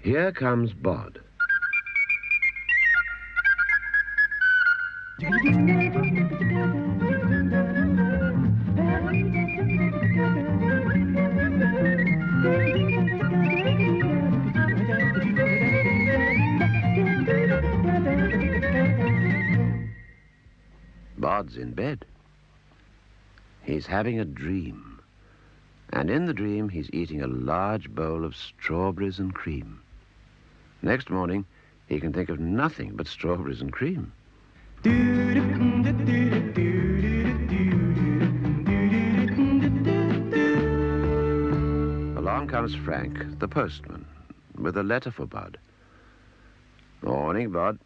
Here comes Bod. Bod's in bed. He's having a dream. And in the dream, he's eating a large bowl of strawberries and cream. Next morning, he can think of nothing but strawberries and cream. Along comes Frank, the postman, with a letter for Bod. "Morning, Bod,"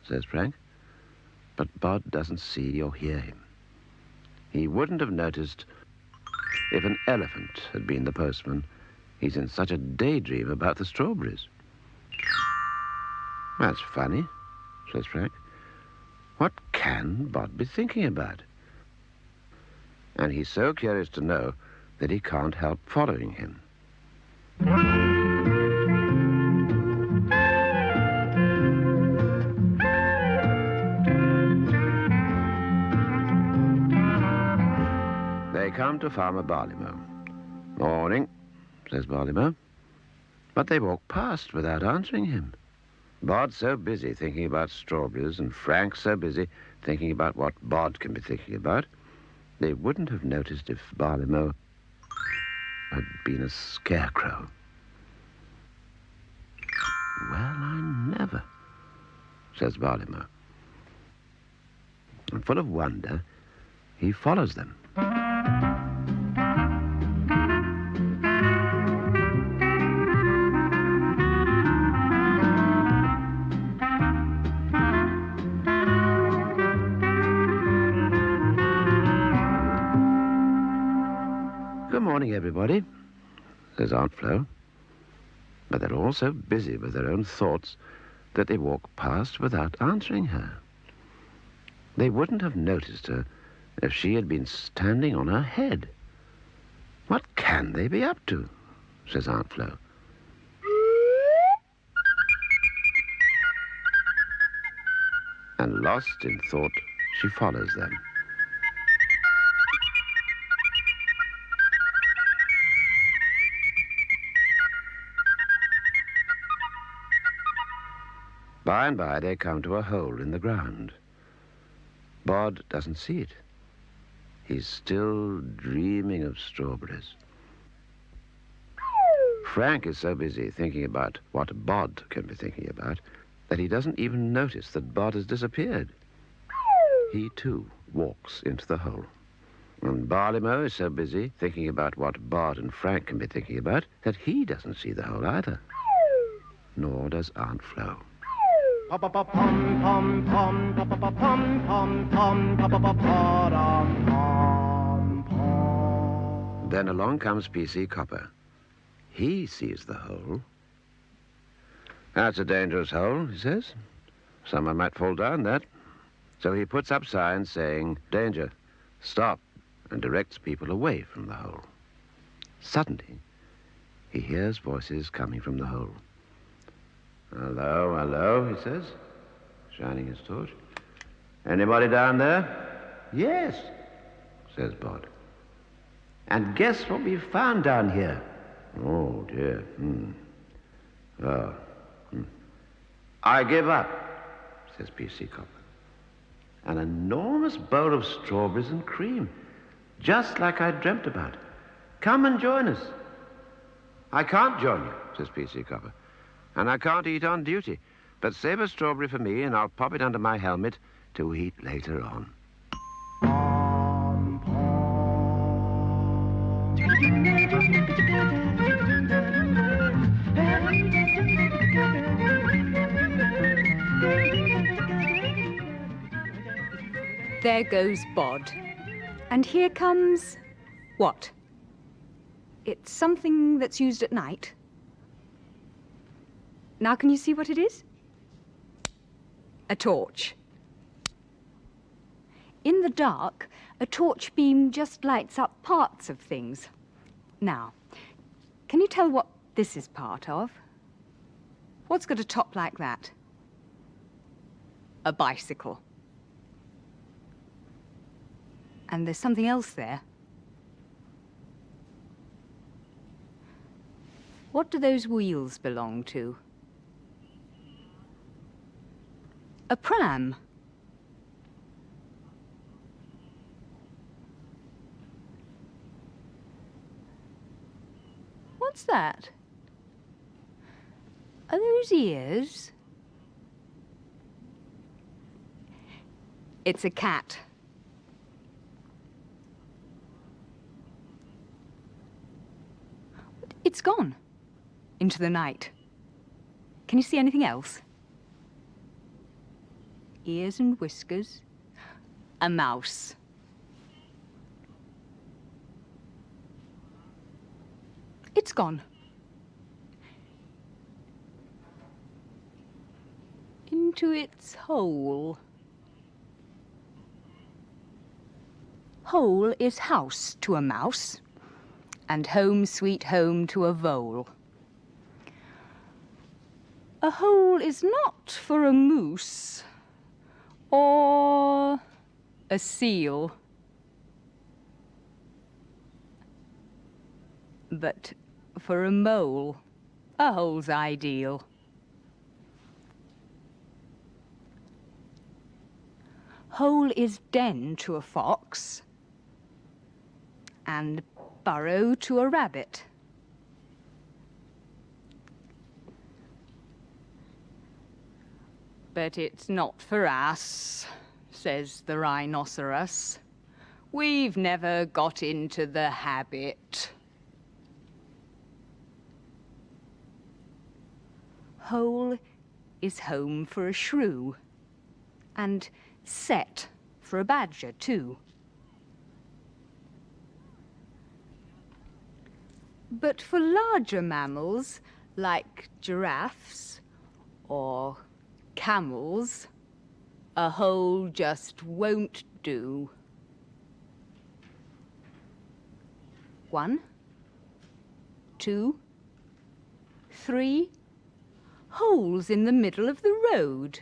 says Frank. But Bod doesn't see or hear him. He wouldn't have noticed if an elephant had been the postman. He's in such a daydream about the strawberries. "That's funny," says Frank. "What can Bod be thinking about?" And he's so curious to know that he can't help following him. They come to Farmer Barleymow. "Morning," says Barleymow. But they walk past without answering him. Bod's so busy thinking about strawberries, and Frank's so busy thinking about what Bod can be thinking about, they wouldn't have noticed if Barleymow had been a scarecrow. "Well, I never," says Barleymow. And full of wonder, he follows them. "Good morning, everybody," says Aunt Flo. But they're all so busy with their own thoughts that they walk past without answering her. They wouldn't have noticed her if she had been standing on her head. "What can they be up to?" says Aunt Flo. And lost in thought, she follows them. By and by, they come to a hole in the ground. Bod doesn't see it. He's still dreaming of strawberries. Frank is so busy thinking about what Bod can be thinking about that he doesn't even notice that Bod has disappeared. He, too, walks into the hole. And Barleymow is so busy thinking about what Bod and Frank can be thinking about that he doesn't see the hole either. Nor does Aunt Flo. Then along comes P.C. Copper. He sees the hole. "That's a dangerous hole," he says. "Someone might fall down that." So he puts up signs saying, "Danger, stop," and directs people away from the hole. Suddenly, he hears voices coming from the hole. "Hello, hello," he says, shining his torch. "Anybody down there?" "Yes," says Bod. "And guess what we found down here?" "Oh, dear. "I give up," says P.C. Copper. "An enormous bowl of strawberries and cream, just like I dreamt about. Come and join us." "I can't join you," says P.C. Copper. "And I can't eat on duty. But save a strawberry for me, and I'll pop it under my helmet to eat later on." There goes Bod. And here comes... what? It's something that's used at night. Now can you see what it is? A torch. In the dark, a torch beam just lights up parts of things. Now, can you tell what this is part of? What's got a top like that? A bicycle. And there's something else there. What do those wheels belong to? A pram. What's that? Are those ears? It's a cat. It's gone into the night. Can you see anything else? Ears and whiskers. A mouse. It's gone. Into its hole. Hole is house to a mouse, and home sweet home to a vole. A hole is not for a moose or a seal, but for a mole, a hole's ideal. Hole is den to a fox, and burrow to a rabbit. But it's not for us, says the rhinoceros. We've never got into the habit. Hole is home for a shrew, and set for a badger too. But for larger mammals, like giraffes or camels, a hole just won't do. 1, 2, 3 holes in the middle of the road.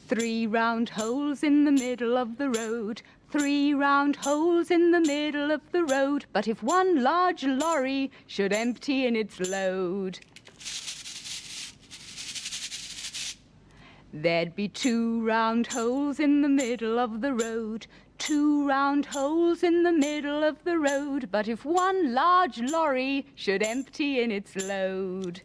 3 round holes in the middle of the road. 3 round holes in the middle of the road. But if one large lorry should empty in its load, there'd be 2 round holes in the middle of the road. 2 round holes in the middle of the road. But if one large lorry should empty in its load,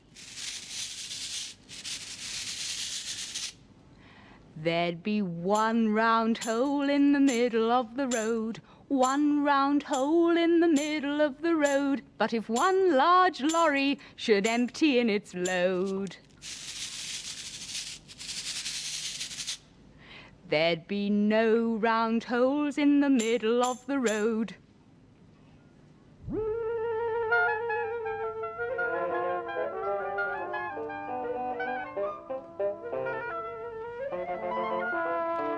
there'd be 1 round hole in the middle of the road. 1 round hole in the middle of the road. But if one large lorry should empty in its load, there'd be no round holes in the middle of the road.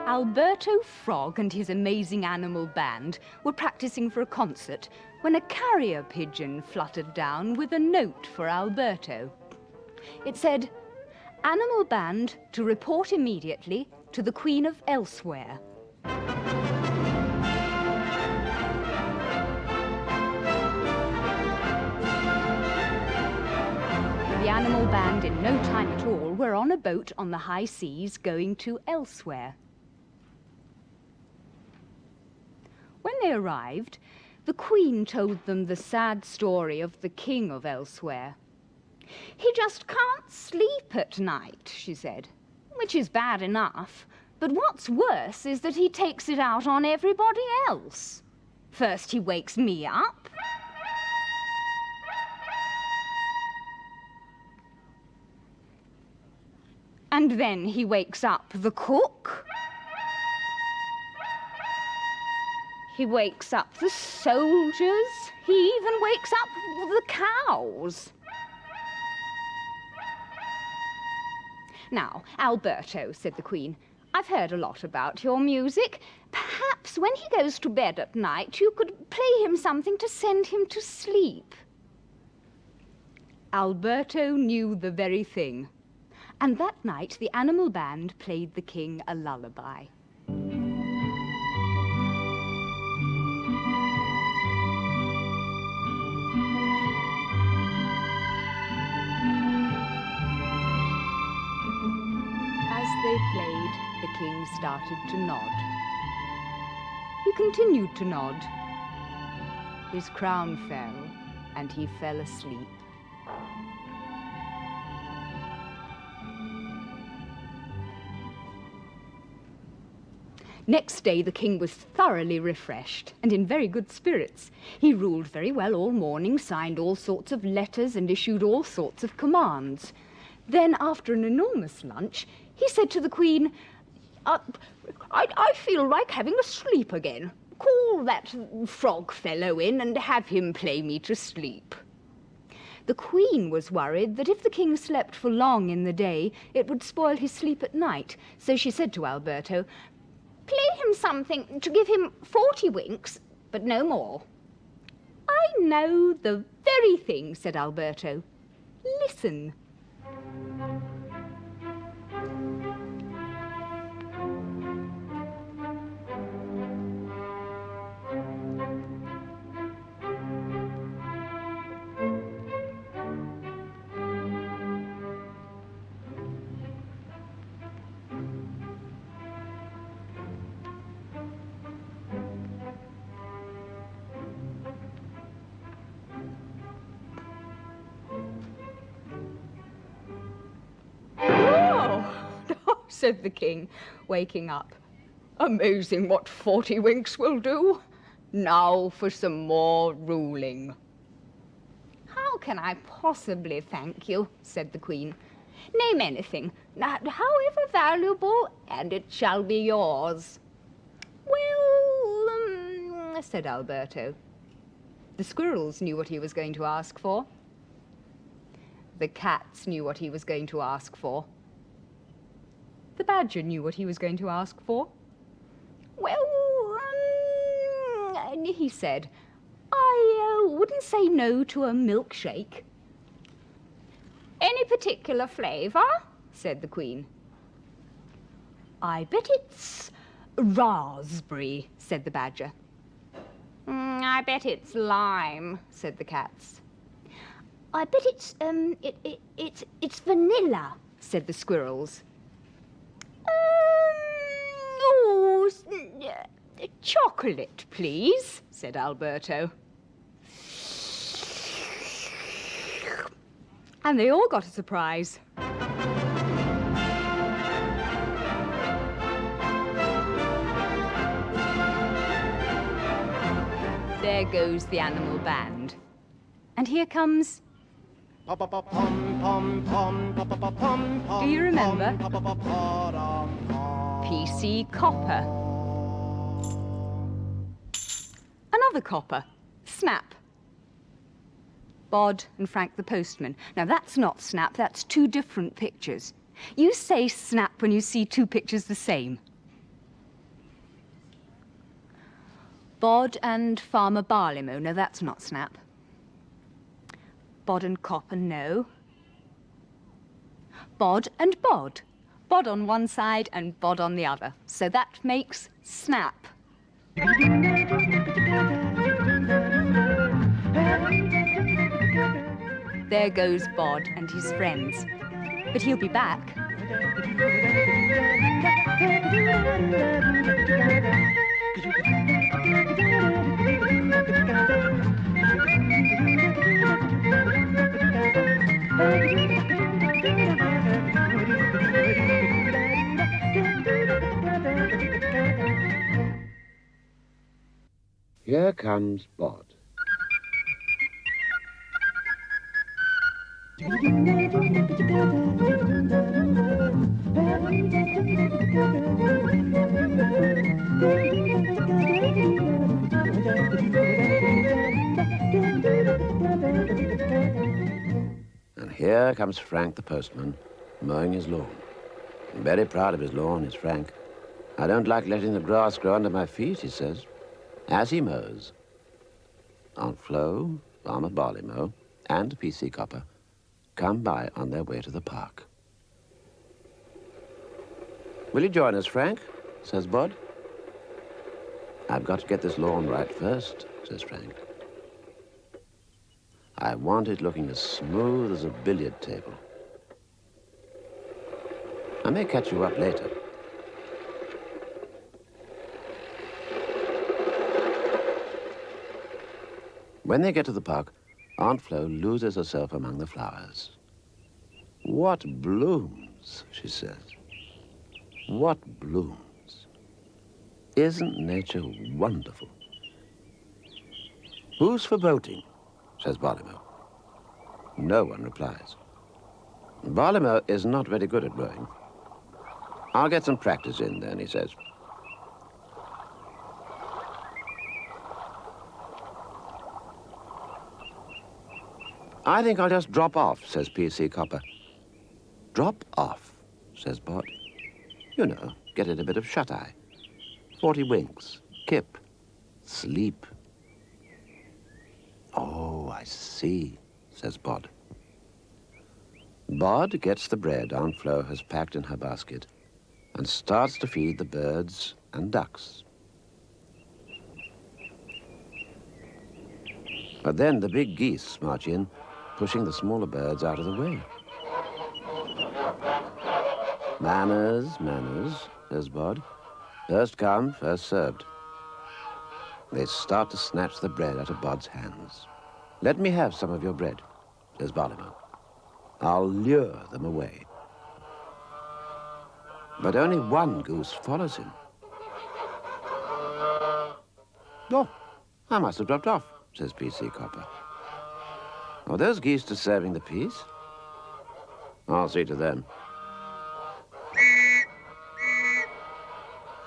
Alberto Frog and his amazing animal band were practicing for a concert when a carrier pigeon fluttered down with a note for Alberto. It said, "Animal band to report immediately to the Queen of Elsewhere." The animal band in no time at all were on a boat on the high seas going to Elsewhere. When they arrived, the Queen told them the sad story of the King of Elsewhere. "He just can't sleep at night," she said, "which is bad enough. But what's worse is that he takes it out on everybody else. First he wakes me up, and then he wakes up the cook. He wakes up the soldiers. He even wakes up the cows. Now, Alberto," said the Queen, "I've heard a lot about your music. Perhaps when he goes to bed at night, you could play him something to send him to sleep." Alberto knew the very thing. And that night the animal band played the king a lullaby. As they played, the king started to nod. He continued to nod. His crown fell, and he fell asleep. Next day the king was thoroughly refreshed and in very good spirits. He ruled very well all morning, signed all sorts of letters and issued all sorts of commands. Then, after an enormous lunch, he said to the Queen, I feel like having a sleep again. Call that frog fellow in and have him play me to sleep. The Queen was worried that if the king slept for long in the day, it would spoil his sleep at night. So she said to Alberto, play him something to give him 40 winks, but no more. I know the very thing, said Alberto. Listen. Said the king, waking up. Amazing what 40 winks will do. Now for some more ruling. How can I possibly thank you, said the Queen. Name anything, however valuable, and it shall be yours. Well, said Alberto. The squirrels knew what he was going to ask for. The cats knew what he was going to ask for. The badger knew what he was going to ask for. Well, he said, I wouldn't say no to a milkshake. Any particular flavour? Said the Queen. I bet it's raspberry, said the badger. I bet it's lime, said the cats. I bet it's vanilla, said the squirrels. Chocolate, please, said Alberto. And they all got a surprise. There goes the animal band. And here comes... Do you remember? PC Copper. Another copper, Snap. Bod and Frank the postman. Now that's not Snap, that's two different pictures. You say Snap when you see two pictures the same. Bod and Farmer Barleymow. No, that's not Snap. Bod and Copper, no. Bod and Bod. Bod on one side and Bod on the other. So that makes Snap. There goes Bod and his friends. But he'll be back. Here comes Bod. And here comes Frank the postman, mowing his lawn. I'm very proud of his lawn, is Frank. I don't like letting the grass grow under my feet, he says. As he mows, Aunt Flo, Farmer Barleymow, and PC Copper come by on their way to the park. Will you join us, Frank? Says Bod. I've got to get this lawn right first, says Frank. I want it looking as smooth as a billiard table. I may catch you up later. When they get to the park, Aunt Flo loses herself among the flowers. What blooms, she says. What blooms. Isn't nature wonderful? Who's for boating? Says Barleymow. No one replies. Barleymow is not very good at rowing. I'll get some practice in then, he says. I think I'll just drop off, says P.C. Copper. Drop off, says Bod. You know, get it a bit of shut-eye. 40 winks, kip, sleep. Oh, I see, says Bod. Bod gets the bread Aunt Flo has packed in her basket and starts to feed the birds and ducks. But then the big geese march in, pushing the smaller birds out of the way. Manners, manners, says Bod. First come, first served. They start to snatch the bread out of Bod's hands. Let me have some of your bread, says Barleymow. I'll lure them away. But only one goose follows him. Oh, I must have dropped off, says P.C. Copper. Are those geese deserving the peace? I'll see to them.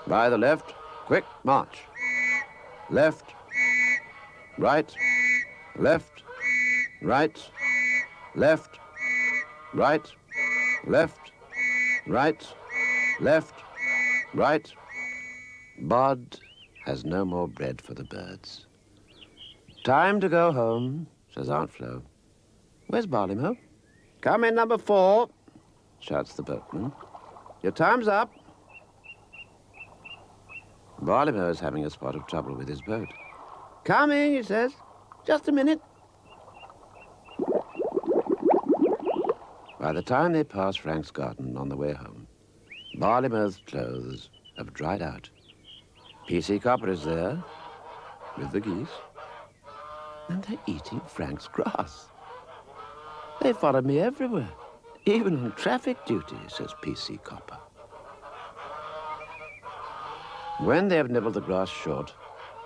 By the left, quick march. Left, right, left, right, left, right, left, right, left, right. Bod has no more bread for the birds. Time to go home, says Aunt Flo. Where's Barleymow? Come in, number 4, shouts the boatman. Your time's up. Barleymow is having a spot of trouble with his boat. Coming, he says. Just a minute. By the time they pass Frank's garden on the way home, Barleymow's clothes have dried out. P.C. Copper is there with the geese, and they're eating Frank's grass. They follow me everywhere, even on traffic duty, says P.C. Copper. When they have nibbled the grass short,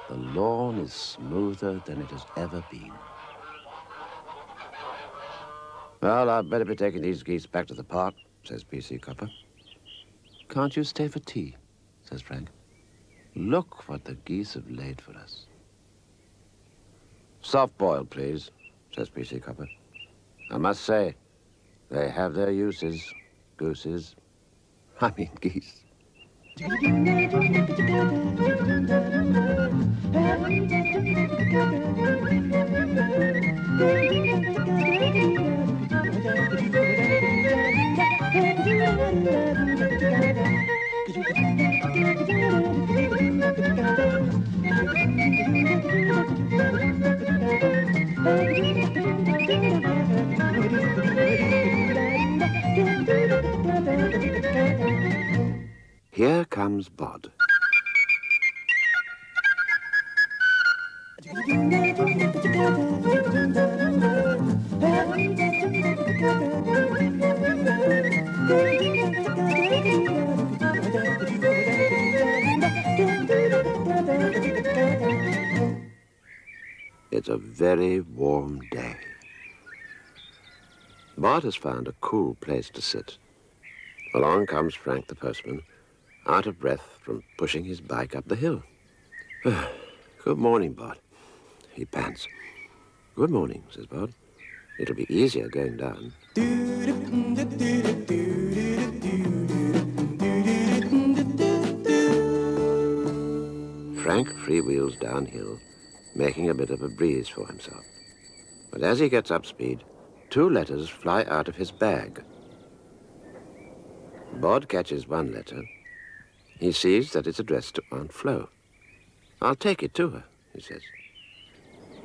the lawn is smoother than it has ever been. Well, I'd better be taking these geese back to the park, says P.C. Copper. Can't you stay for tea, says Frank. Look what the geese have laid for us. Soft boiled, please, says P.C. Copper. I must say, they have their uses, gooses. I mean geese. Here comes Bod. It's a very warm day. Bod has found a cool place to sit. Along comes Frank the postman, out of breath from pushing his bike up the hill. Good morning, Bod. He pants. Good morning, says Bod. It'll be easier going down. Frank freewheels downhill, making a bit of a breeze for himself. But as he gets up speed, 2 letters fly out of his bag. Bod catches one letter He sees that it's addressed to Aunt Flo. I'll take it to her, he says.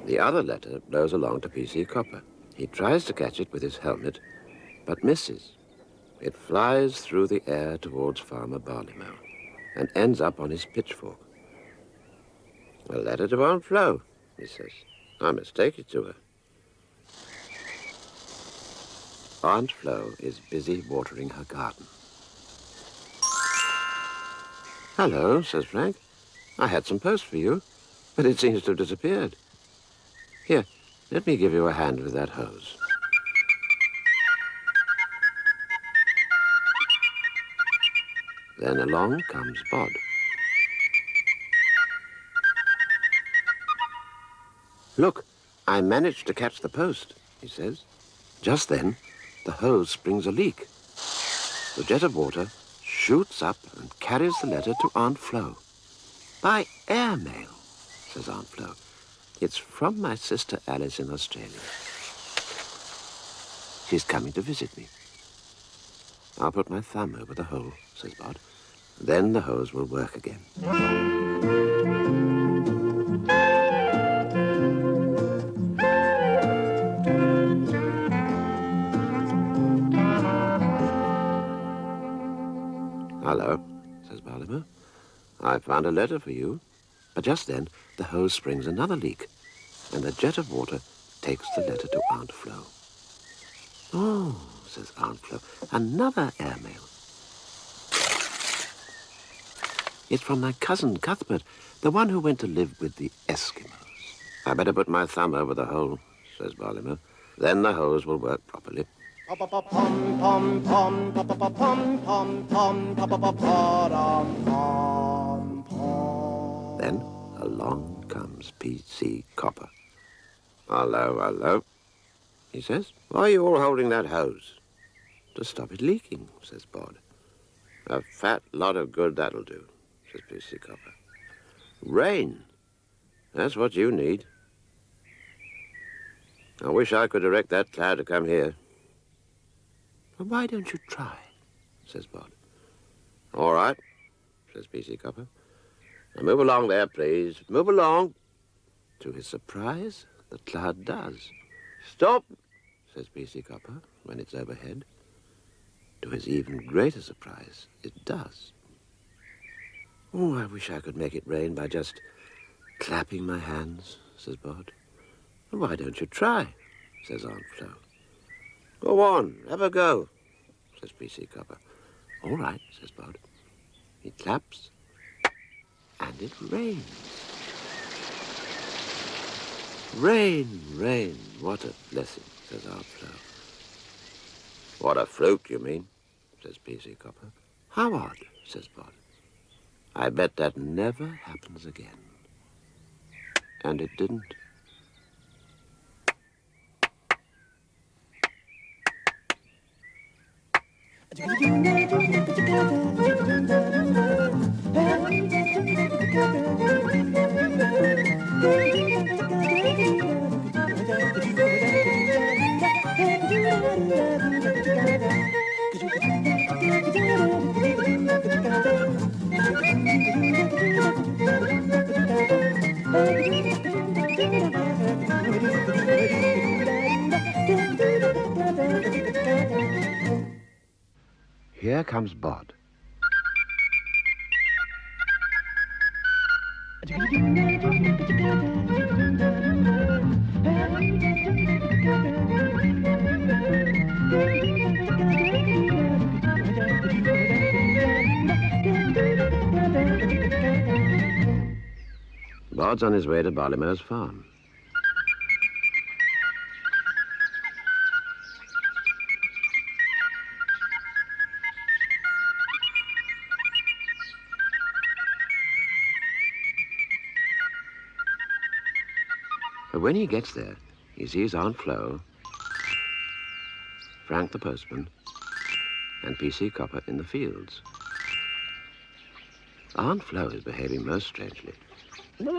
The other letter blows along to P.C. Copper. He tries to catch it with his helmet, but misses. It flies through the air towards Farmer Barleymow and ends up on his pitchfork. A letter to Aunt Flo, he says. I must take it to her. Aunt Flo is busy watering her garden. Hello, says Frank. I had some post for you, but it seems to have disappeared. Here, let me give you a hand with that hose. Then along comes Bod. Look, I managed to catch the post, he says. Just then, the hose springs a leak. The jet of water shoots up and carries the letter to Aunt Flo. By airmail, says Aunt Flo. It's from my sister Alice in Australia. She's coming to visit me. I'll put my thumb over the hole, says Bod. Then the hose will work again. Hello, says Barleymow. I found a letter for you. But just then, the hose springs another leak, and a jet of water takes the letter to Aunt Flo. Oh, says Aunt Flo, another airmail. It's from my cousin Cuthbert, the one who went to live with the Eskimos. I better put my thumb over the hole, says Barleymow. Then the hose will work properly. Then along comes P.C. Copper. Hello, hello, he says. Why are you all holding that hose? To stop it leaking, says Bod. A fat lot of good that'll do, says P.C. Copper. Rain. That's what you need. I wish I could direct that cloud to come here. Well, why don't you try, says Bod. All right, says P.C. Copper. Now move along there, please. Move along. To his surprise, the cloud does. Stop, says P.C. Copper when it's overhead. To his even greater surprise, it does. Oh, I wish I could make it rain by just clapping my hands, says Bod. Why don't you try, says Aunt Flo. Go on, have a go, says P.C. Copper. All right, says Bod. He claps, and it rains. Rain, rain, what a blessing, says Aunt Flo. What a fluke, you mean, says P.C. Copper. How odd, says Bod. I bet that never happens again. And it didn't. Here comes Bod. Bod's on his way to Barleymow's farm. But when he gets there, he sees Aunt Flo, Frank the postman, and P.C. Copper in the fields. Aunt Flo is behaving most strangely. Why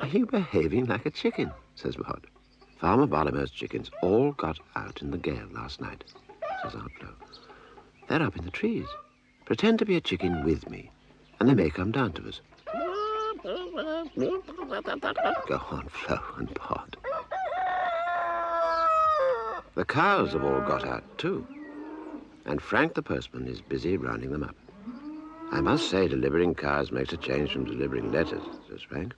are you behaving like a chicken, says Bod. Farmer Barlomeau's chickens all got out in the gale last night, says Aunt Flo. They're up in the trees. Pretend to be a chicken with me, and they may come down to us. Go on, Flo and Pod. The cows have all got out too, and Frank the postman is busy rounding them up. I must say delivering cows makes a change from delivering letters, says Frank.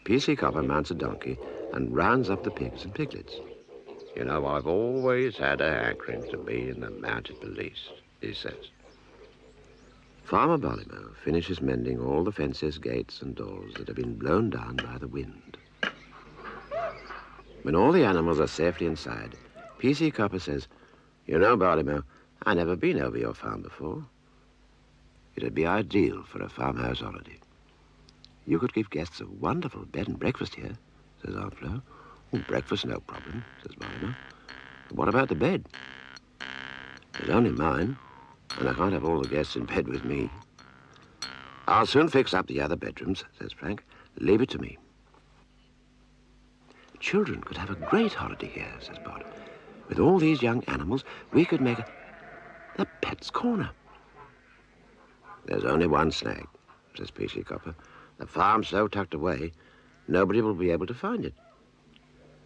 P.C. Copper mounts a donkey and rounds up the pigs and piglets. You know, I've always had a hankering to be in the mounted police, he says. Farmer Barlomeau finishes mending all the fences, gates and doors that have been blown down by the wind. When all the animals are safely inside, P.C. Copper says, "You know, Barlomeau, I've never been over your farm before. It'd be ideal for a farmhouse holiday. You could give guests a wonderful bed and breakfast here," says Aunt Flo. "Oh, breakfast, no problem," says Barlomeau. "But what about the bed?" "It's only mine, and I can't have all the guests in bed with me." "I'll soon fix up the other bedrooms," says Frank. "Leave it to me." "Children could have a great holiday here," says Bod. "With all these young animals, we could make a pet's corner." "There's only one snag," says P.C. Copper. "The farm's so tucked away, nobody will be able to find it.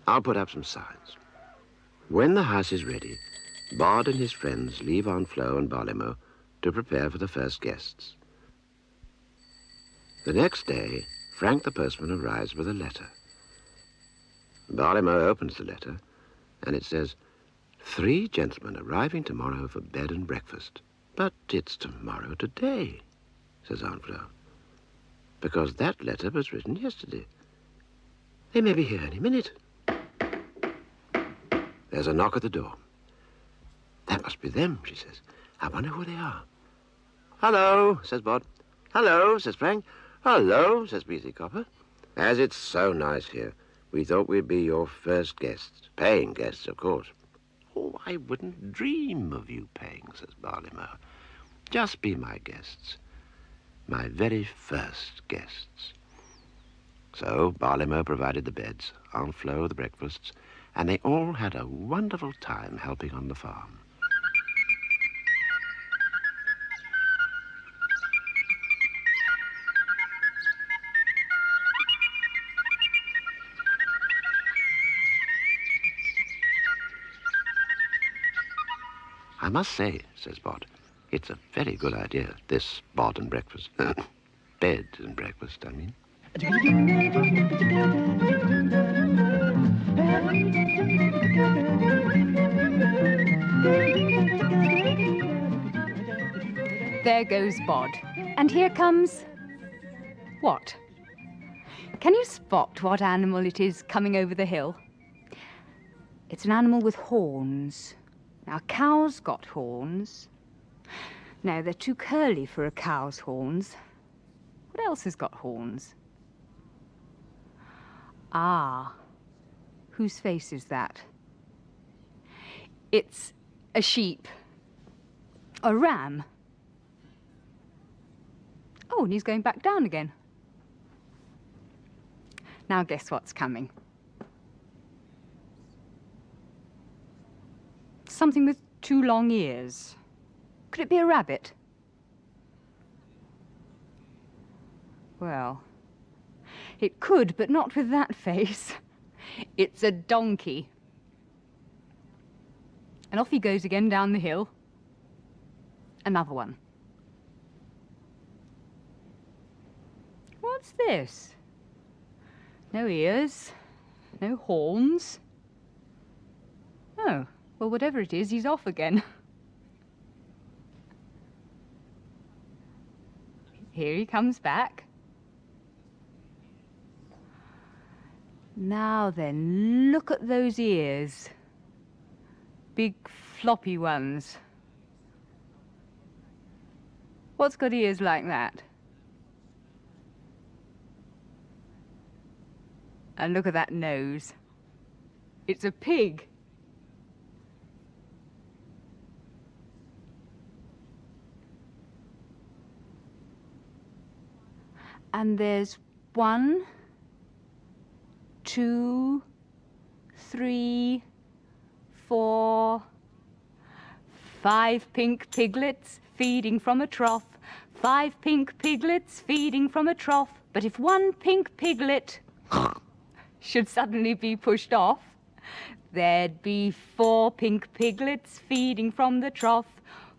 I'll put up some signs. When the house is ready, Bod and his friends leave Aunt Flo and Barlomeau to prepare for the first guests. The next day, Frank the postman arrives with a letter. Barlomeau opens the letter, and it says, "3 gentlemen arriving tomorrow for bed and breakfast." "But it's tomorrow today," says Aunt Flo, "because that letter was written yesterday. They may be here any minute." There's a knock at the door. "That must be them," she says. "I wonder who they are." "Hello," says Bod. "Hello," says Frank. "Hello," says P.C. Copper. "As it's so nice here, we thought we'd be your first guests. Paying guests, of course." "Oh, I wouldn't dream of you paying," says Barlomeau. "Just be my guests. My very first guests." So Barlomeau provided the beds, Aunt Flo the breakfasts, and they all had a wonderful time helping on the farm. "I must say," says Bod, "it's a very good idea, this bod and breakfast. Bed and breakfast, I mean." There goes Bod. And here comes... what? Can you spot what animal it is coming over the hill? It's an animal with horns. Now, cows got horns. No, they're too curly for a cow's horns. What else has got horns? Ah, whose face is that? It's a sheep. A ram. Oh, and he's going back down again. Now guess what's coming? Something with 2 long ears. Could it be a rabbit? Well, it could, but not with that face. It's a donkey. And off he goes again down the hill. Another one. What's this? No ears, no horns. Oh, well, whatever it is, he's off again. Here he comes back. Now then, look at those ears. Big floppy ones. What's got ears like that? And look at that nose. It's a pig. And there's 1, 2, 3, 4, 5 pink piglets feeding from a trough. 5 pink piglets feeding from a trough. But if one pink piglet should suddenly be pushed off, there'd be 4 pink piglets feeding from the trough.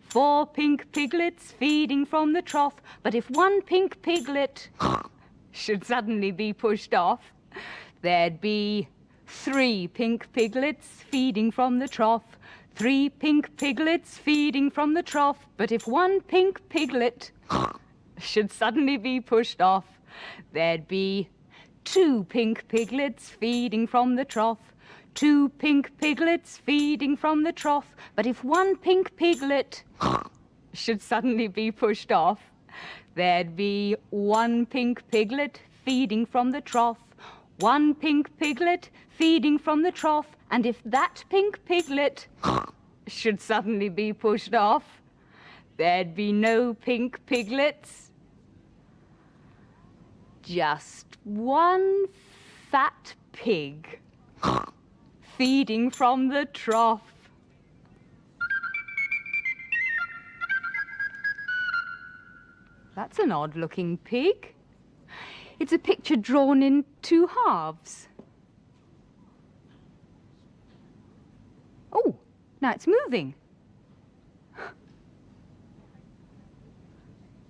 4 pink piglets feeding from the trough. But if one pink piglet should suddenly be pushed off, there'd be 3 pink piglets feeding from the trough. 3 pink piglets feeding from the trough. But if one pink piglet should suddenly be pushed off, there'd be 2 pink piglets feeding from the trough. 2 pink piglets feeding from the trough. But if one pink piglet should suddenly be pushed off, there'd be 1 pink piglet feeding from the trough. 1 pink piglet feeding from the trough. And if that pink piglet should suddenly be pushed off, there'd be no pink piglets. Just 1 fat pig feeding from the trough. That's an odd-looking pig. It's a picture drawn in 2 halves. Oh, now it's moving.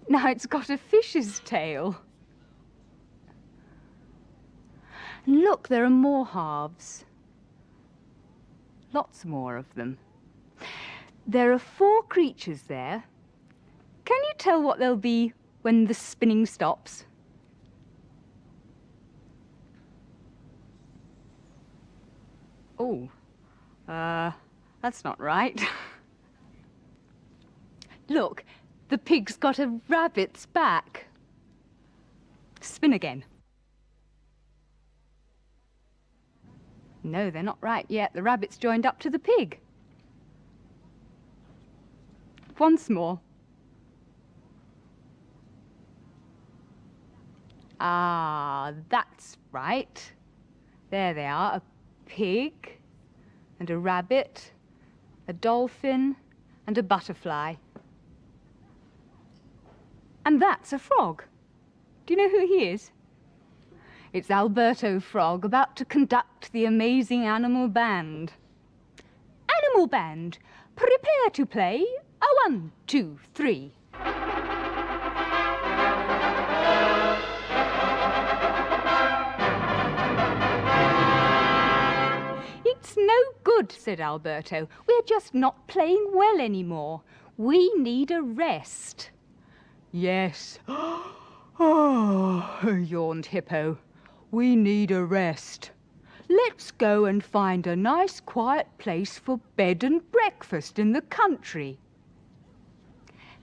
Now it's got a fish's tail. And look, there are more halves. Lots more of them. There are 4 creatures there. Can you tell what they'll be when the spinning stops? Oh, that's not right. Look, the pig's got a rabbit's back. Spin again. No, they're not right yet. The rabbit's joined up to the pig. Once more. Ah, that's right. There they are, a pig and a rabbit, a dolphin and a butterfly. And that's a frog. Do you know who he is? It's Alberto Frog, about to conduct the amazing animal band. Animal band, prepare to play a 1, 2, 3. It's no good, said Alberto. We're just not playing well anymore. We need a rest. Yes. Oh, yawned Hippo. We need a rest. Let's go and find a nice quiet place for bed and breakfast in the country.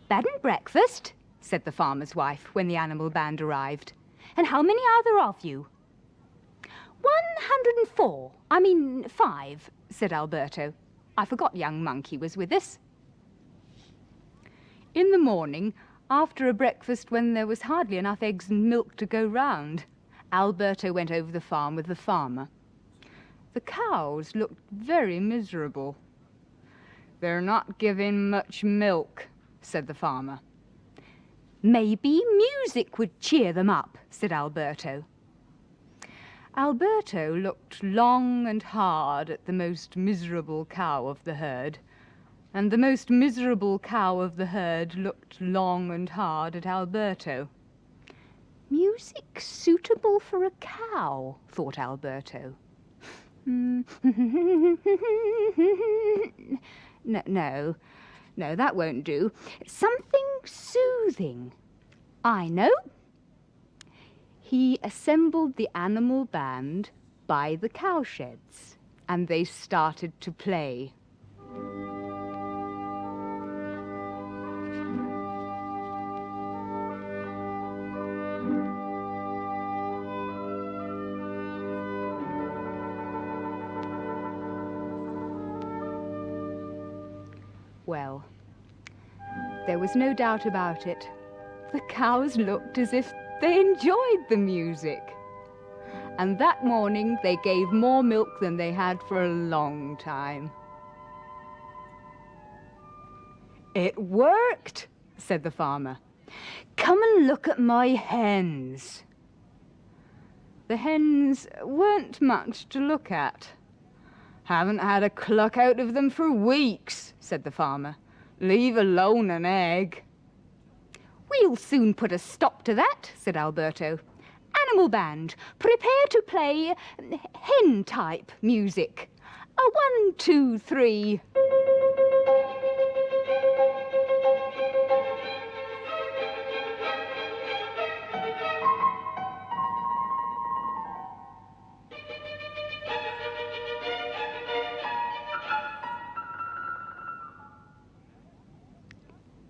Bed and breakfast, said the farmer's wife when the animal band arrived. And how many are there of you? 104. 5, said Alberto. I forgot young Monkey was with us. In the morning, after a breakfast when there was hardly enough eggs and milk to go round, Alberto went over the farm with the farmer. The cows looked very miserable. They're not giving much milk, said the farmer. Maybe music would cheer them up, said Alberto. Alberto looked long and hard at the most miserable cow of the herd, and the most miserable cow of the herd looked long and hard at Alberto. Music suitable for a cow, thought Alberto. No, that won't do. Something soothing. I know. He assembled the animal band by the cowsheds, and they started to play. Well, there was no doubt about it. The cows looked as if they enjoyed the music. And that morning they gave more milk than they had for a long time. "It worked," said the farmer. "Come and look at my hens." The hens weren't much to look at. "Haven't had a cluck out of them for weeks," said the farmer. "Leave alone an egg." "We'll soon put a stop to that," said Alberto. "Animal band, prepare to play hen-type music. 1, 2, 3.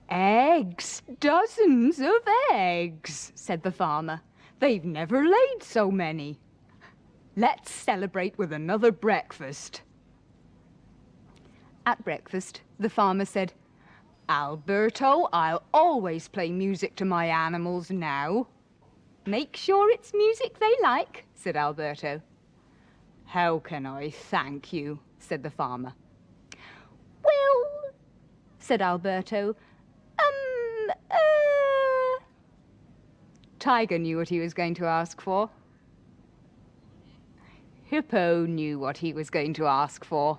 "Eggs, dozens of eggs," said the farmer. "They've never laid so many. Let's celebrate with another breakfast." At breakfast, the farmer said, "Alberto, I'll always play music to my animals now." "Make sure it's music they like," said Alberto. "How can I thank you?" said the farmer. "Well," said Alberto, Tiger knew what he was going to ask for. Hippo knew what he was going to ask for.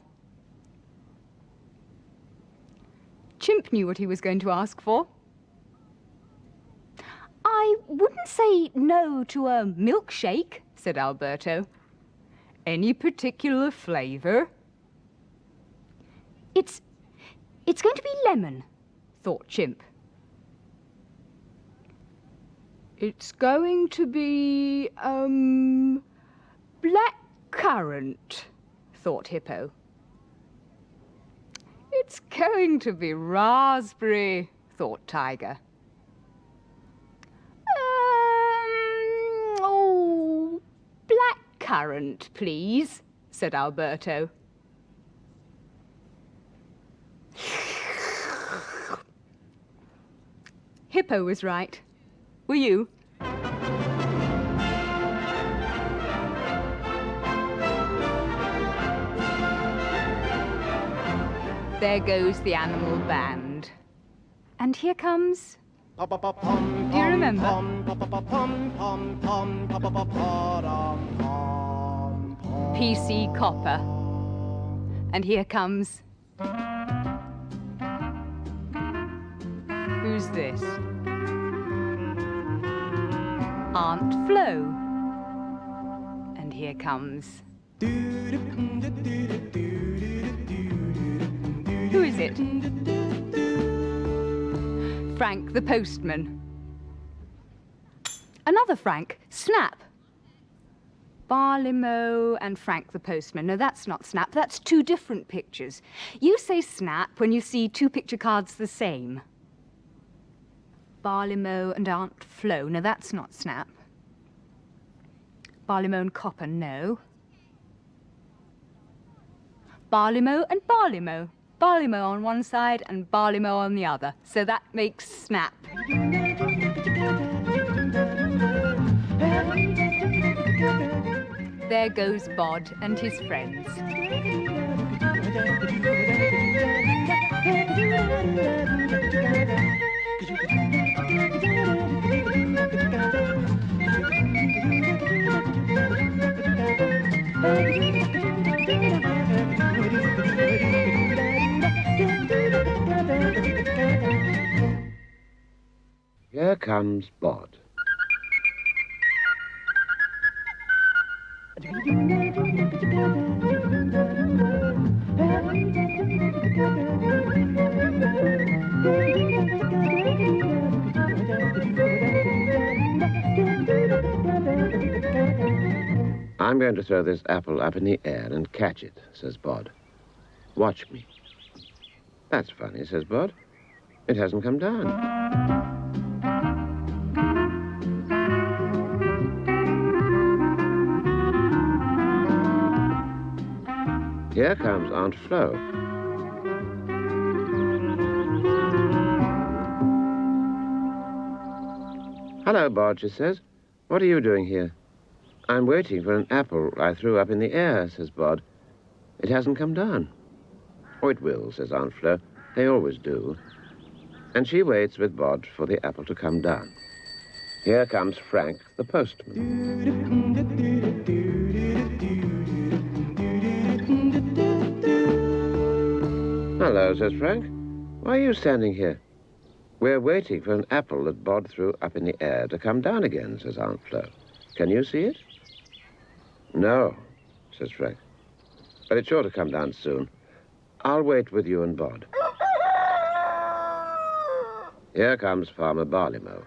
Chimp knew what he was going to ask for. "I wouldn't say no to a milkshake," said Alberto. "Any particular flavor?" It's going to be lemon," thought Chimp. "It's going to be, black currant," thought Hippo. "It's going to be raspberry," thought Tiger. Oh, black currant, please," said Alberto. Hippo was right. Were you? There goes the animal band. And here comes... Do you remember? PC Copper. And here comes... Who's this? Aunt Flo. And here comes... Who is it? Frank the postman. Another Frank, Snap. Barleymow and Frank the postman. No, that's not Snap. That's two different pictures. You say Snap when you see two picture cards the same. Barleymow and Aunt Flo. No, that's not Snap. Barleymow and Copper. No. Barleymow and Barleymow. Barleymow on one side and Barleymow on the other. So that makes Snap. There goes Bod and his friends. Here comes Bod. I'm going to throw this apple up in the air and catch it, says Bod. Watch me. That's funny, says Bod. It hasn't come down. Here comes Aunt Flo. Hello, Bod, she says. What are you doing here? I'm waiting for an apple I threw up in the air, says Bod. It hasn't come down. Oh, it will, says Aunt Flo. They always do. And she waits with Bod for the apple to come down. Here comes Frank, the postman. Hello, says Frank. Why are you standing here? We're waiting for an apple that Bod threw up in the air to come down again, says Aunt Flo. Can you see it? No, says Frank. But it's sure to come down soon. I'll wait with you and Bod. Here comes Farmer Barleymow.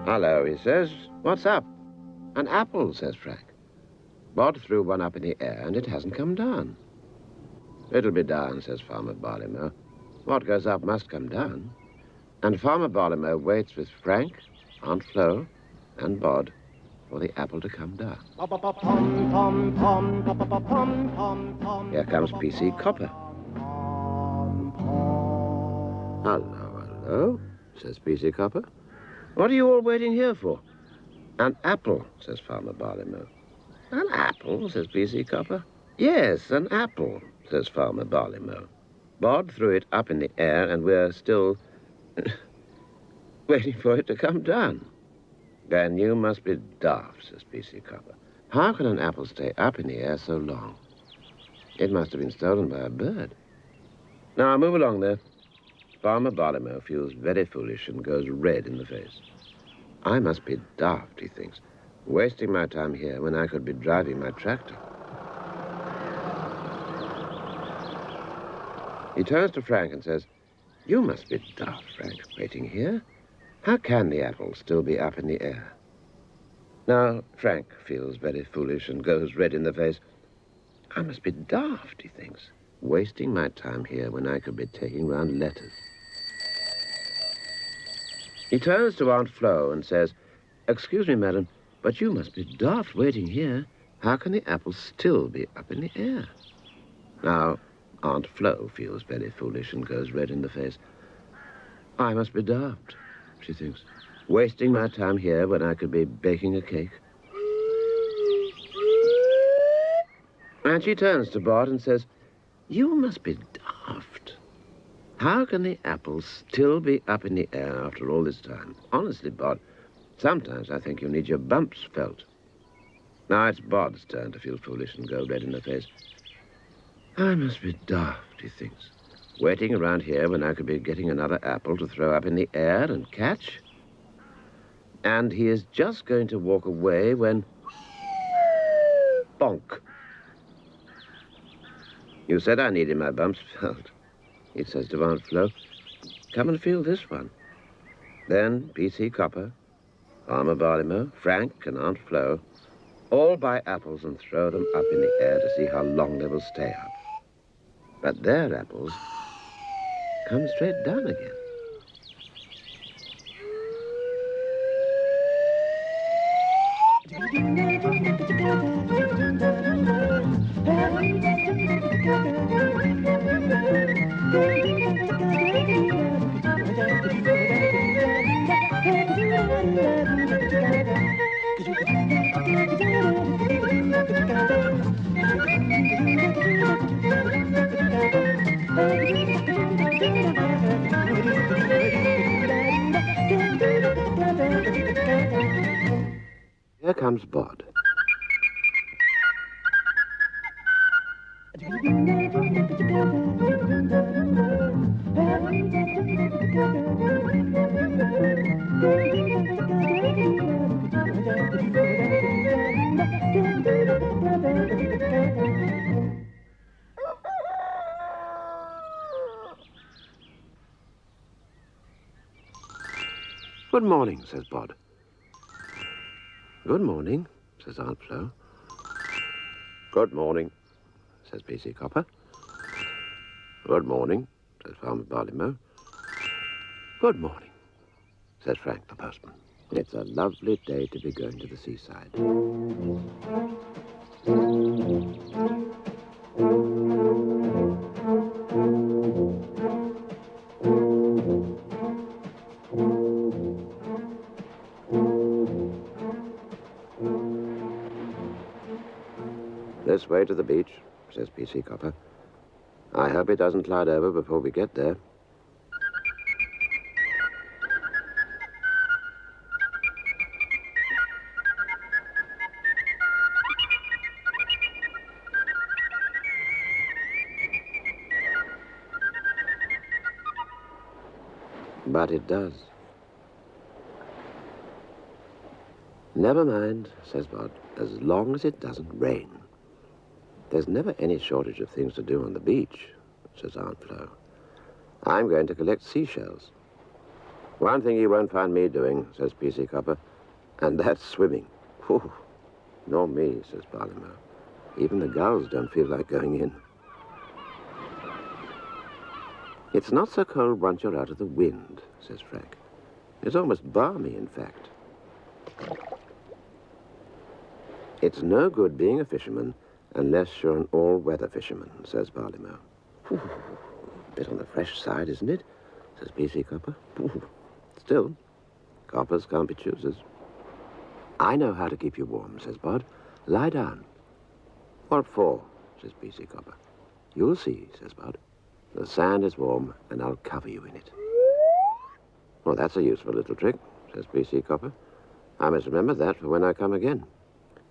Hello, he says. What's up? An apple, says Frank. Bod threw one up in the air and it hasn't come down. It'll be down, says Farmer Barleymow. What goes up must come down. And Farmer Barleymow waits with Frank, Aunt Flo, and Bod for the apple to come down. Here comes P.C. Copper. Hello, hello, says P.C. Copper. What are you all waiting here for? An apple, says Farmer Barleymow. An apple, says P.C. Copper. Yes, an apple, says Farmer Barleymow. Bod threw it up in the air, and we're still waiting for it to come down. Then you must be daft, says P.C. Copper. How can an apple stay up in the air so long? It must have been stolen by a bird. Now, move along there. Farmer Barleymow feels very foolish and goes red in the face. I must be daft, he thinks, wasting my time here when I could be driving my tractor. He turns to Frank and says, You must be daft, Frank, waiting here. How can the apple still be up in the air? Now, Frank feels very foolish and goes red in the face. I must be daft, he thinks, wasting my time here when I could be taking round letters. He turns to Aunt Flo and says, Excuse me, madam, but you must be daft waiting here. How can the apple still be up in the air? Now, Aunt Flo feels very foolish and goes red in the face. I must be daft, she thinks, wasting my time here when I could be baking a cake. And she turns to Bod and says, You must be daft. How can the apple still be up in the air after all this time? Honestly, Bod, sometimes I think you need your bumps felt. Now it's Bod's turn to feel foolish and go red in the face. I must be daft, he thinks, waiting around here when I could be getting another apple to throw up in the air and catch. And he is just going to walk away when... Bonk. You said I needed my bumps felt, he says to Aunt Flo. Come and feel this one. Then P.C. Copper, Farmer Barleymow, Frank, and Aunt Flo all buy apples and throw them up in the air to see how long they will stay up. But their apples come straight down again. Here comes Bod. Good morning, says Bod. Good morning, says Aunt Flo. Good morning, says P.C. Copper. Good morning, says Farmer Barleymow. Good morning, says Frank the postman. It's a lovely day to be going to the seaside. way to the beach, says P.C. Copper. I hope it doesn't cloud over before we get there. But it does. Never mind, says Bod, as long as it doesn't rain. There's never any shortage of things to do on the beach, says Aunt Flo. I'm going to collect seashells. One thing you won't find me doing, says P.C. Copper, and that's swimming. Whew. Nor me, says Barleymow. Even the gulls don't feel like going in. It's not so cold once you're out of the wind, says Frank. It's almost balmy, in fact. It's no good being a fisherman unless you're an all-weather fisherman, says Barleymow. A bit on the fresh side, isn't it? Says P.C. Copper. Still, coppers can't be choosers. I know how to keep you warm, says Bod. Lie down. What for? Says P.C. Copper. You'll see, says Bod. The sand is warm, and I'll cover you in it. Well, that's a useful little trick, says P.C. Copper. I must remember that for when I come again.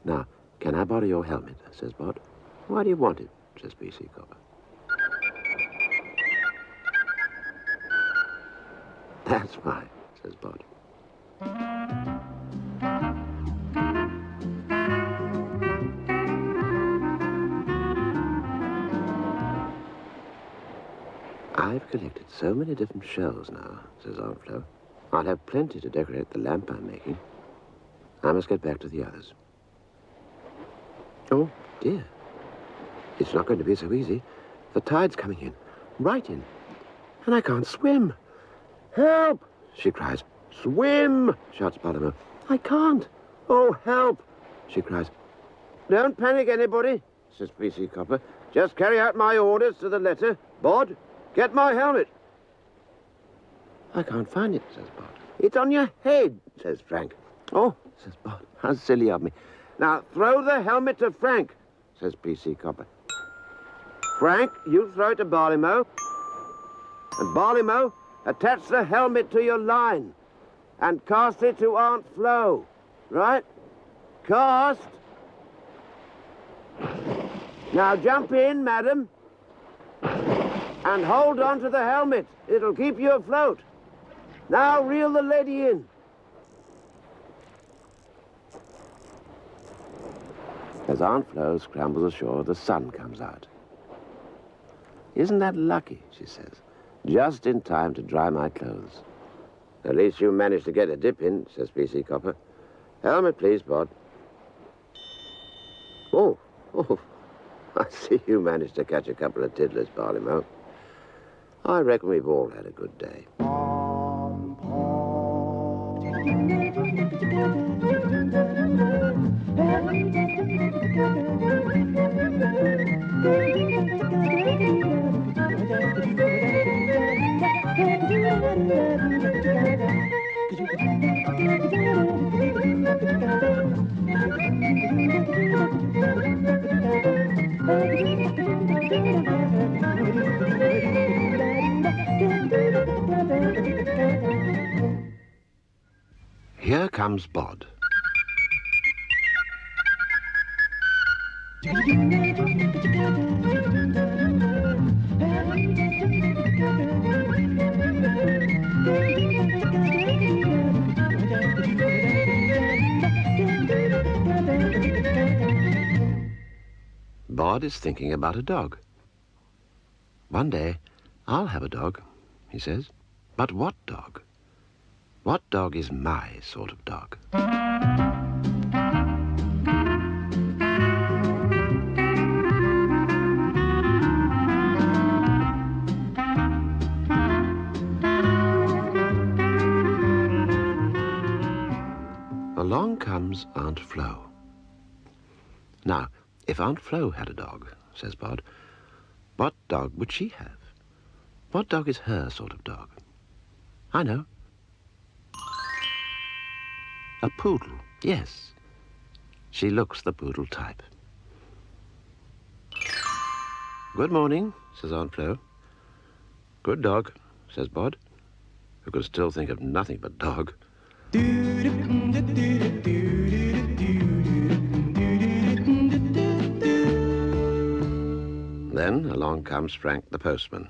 Now, can I borrow your helmet, says Bod. Why do you want it, says P.C. Copper. That's why, says Bod. I've collected so many different shells now, says Aunt Flo. I'll have plenty to decorate the lamp I'm making. I must get back to the others. Oh, dear. It's not going to be so easy. The tide's coming in, right in, and I can't swim. Help, she cries. Swim, shouts Barleymow. I can't. Oh, help, she cries. Don't panic, anybody, says P.C. Copper. Just carry out my orders to the letter. Bod, get my helmet. I can't find it, says Bod. It's on your head, says Frank. Oh, says Bod, how silly of me. Now, throw the helmet to Frank, says P.C. Copper. Frank, you throw it to Barleymow. And Barleymow, attach the helmet to your line and cast it to Aunt Flo. Right? Cast. Now jump in, madam, and hold on to the helmet. It'll keep you afloat. Now reel the lady in. As Aunt Flo scrambles ashore, the sun comes out. Isn't that lucky, she says, just in time to dry my clothes. At least you managed to get a dip in, says P.C. Copper. Helmet, please, Bod. Oh, I see you managed to catch a couple of tiddlers, Barleymow. I reckon we've all had a good day. Here comes Bod. Bod is thinking about a dog. One day, I'll have a dog, he says. But what dog? What dog is my sort of dog? Along comes Aunt Flo. Now, if Aunt Flo had a dog, says Bod, what dog would she have? What dog is her sort of dog? I know. A poodle, yes. She looks the poodle type. Good morning, says Aunt Flo. Good dog, says Bod, who could still think of nothing but dog. Then along comes Frank the postman.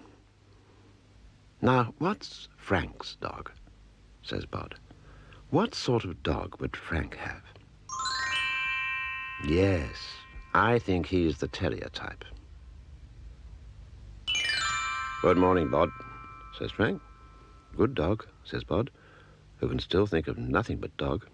Now, what's Frank's dog? Says Bod. What sort of dog would Frank have? Yes, I think he's the terrier type. Good morning, Bod, says Frank. Good dog, says Bod, who can still think of nothing but dog.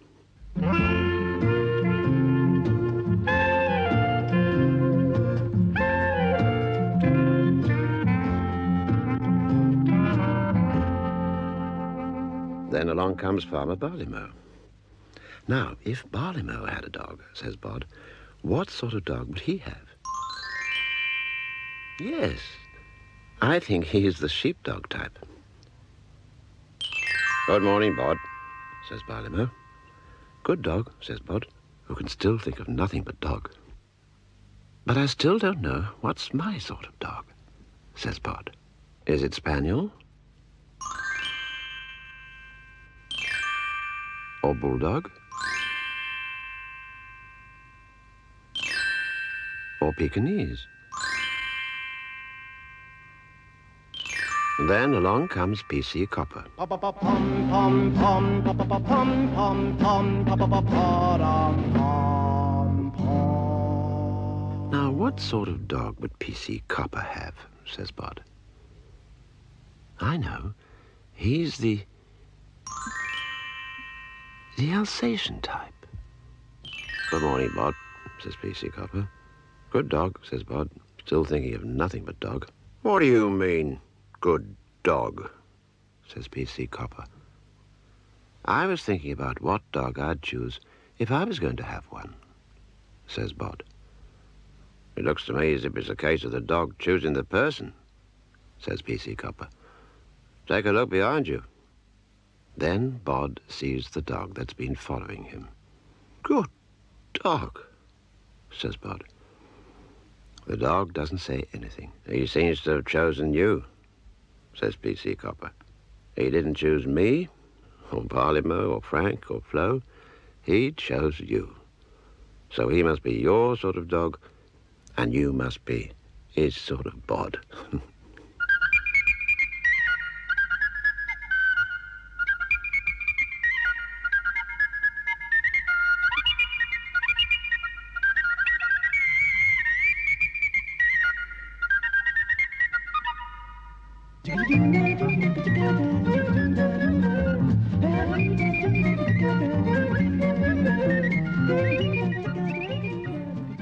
Then along comes Farmer Barleymow. Now, if Barleymow had a dog, says Bod, what sort of dog would he have? Yes, I think he's the sheepdog type. Good morning, Bod, says Barleymow. Good dog, says Bod, who can still think of nothing but dog. But I still don't know what's my sort of dog, says Bod. Is it spaniel? Or bulldog? Or Pekingese? Then along comes PC Copper. Now, what sort of dog would PC Copper have, says Bod. I know. He's the Alsatian type. Good morning, Bod, says PC Copper. Good dog, says Bod, still thinking of nothing but dog. What do you mean, good dog, says PC Copper. I was thinking about what dog I'd choose if I was going to have one, says Bod. It looks to me as if it's a case of the dog choosing the person, says PC Copper. Take a look behind you. Then Bod sees the dog that's been following him. Good dog, says Bod. The dog doesn't say anything. He seems to have chosen you, says PC Copper. He didn't choose me, or Barleymow, or Frank, or Flo. He chose you. So he must be your sort of dog, and you must be his sort of Bod.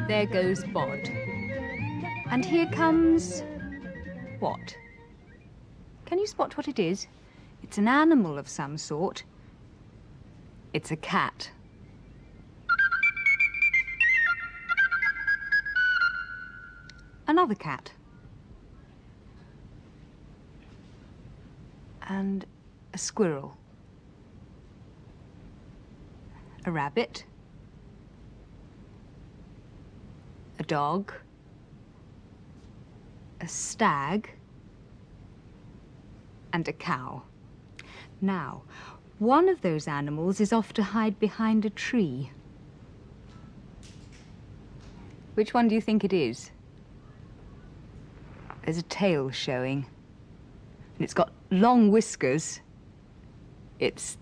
There goes Bod. And here comes... what? Can you spot what it is? It's an animal of some sort. It's a cat. Another cat. And a squirrel. A rabbit. A dog. A stag. And a cow. Now, one of those animals is off to hide behind a tree. Which one do you think it is? There's a tail showing. And it's got long whiskers. It's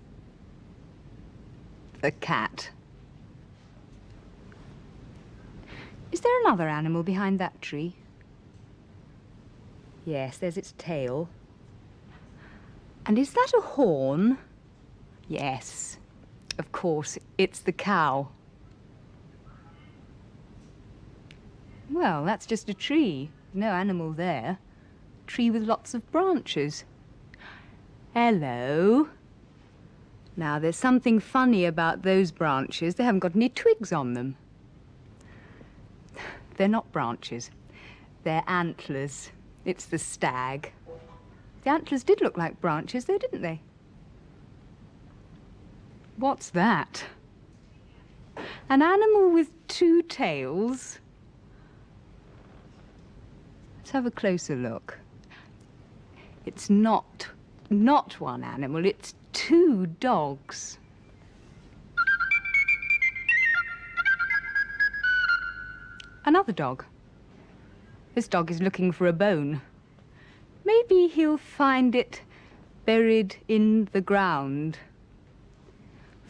the cat. Is there another animal behind that tree? Yes, there's its tail. And is that a horn? Yes, of course, it's the cow. Well, that's just a tree. No animal there. Tree with lots of branches. Hello. Now, there's something funny about those branches. They haven't got any twigs on them. They're not branches. They're antlers. It's the stag. The antlers did look like branches, though, didn't they? What's that? An animal with two tails? Let's have a closer look. It's not one animal, it's two dogs. Another dog. This dog is looking for a bone. Maybe he'll find it buried in the ground.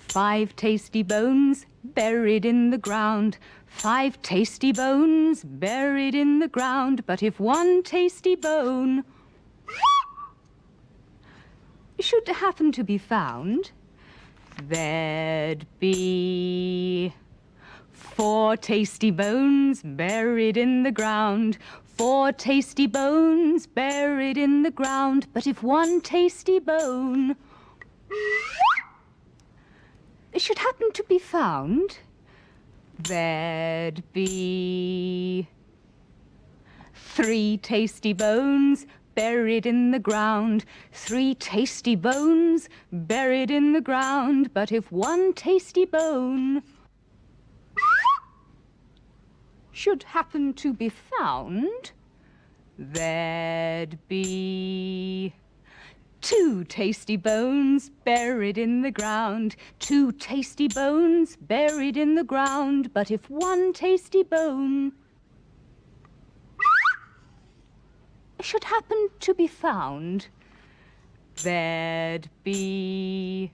5 tasty bones buried in the ground. 5 tasty bones buried in the ground. But if one tasty bone should happen to be found, there'd be 4 tasty bones buried in the ground. 4 tasty bones buried in the ground. But if one tasty bone should happen to be found, there'd be 3 tasty bones buried in the ground. 3 tasty bones buried in the ground. But if one tasty bone should happen to be found, there'd be 2 tasty bones buried in the ground. 2 tasty bones buried in the ground. But if one tasty bone should happen to be found, there'd be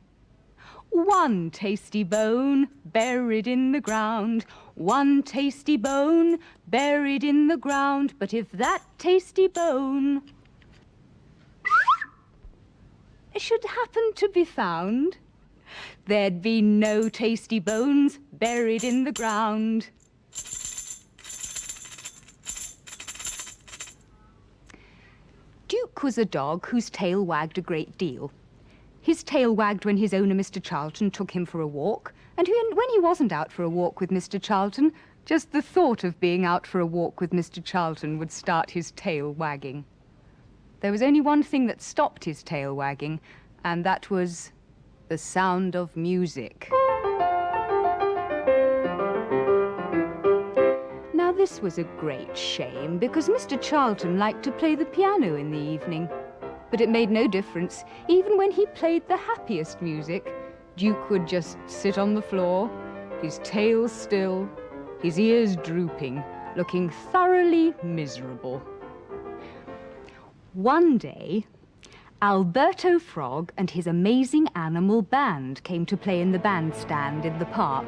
1 tasty bone buried in the ground. 1 tasty bone buried in the ground. But if that tasty bone should happen to be found, there'd be no tasty bones buried in the ground. Duke was a dog whose tail wagged a great deal. His tail wagged when his owner, Mr. Charlton, took him for a walk, and when he wasn't out for a walk with Mr. Charlton, just the thought of being out for a walk with Mr. Charlton would start his tail wagging. There was only one thing that stopped his tail wagging, and that was the sound of music. Now, this was a great shame, because Mr. Charlton liked to play the piano in the evening. But it made no difference. Even when he played the happiest music, Duke would just sit on the floor, his tail still, his ears drooping, looking thoroughly miserable. One day, Alberto Frog and his amazing animal band came to play in the bandstand in the park.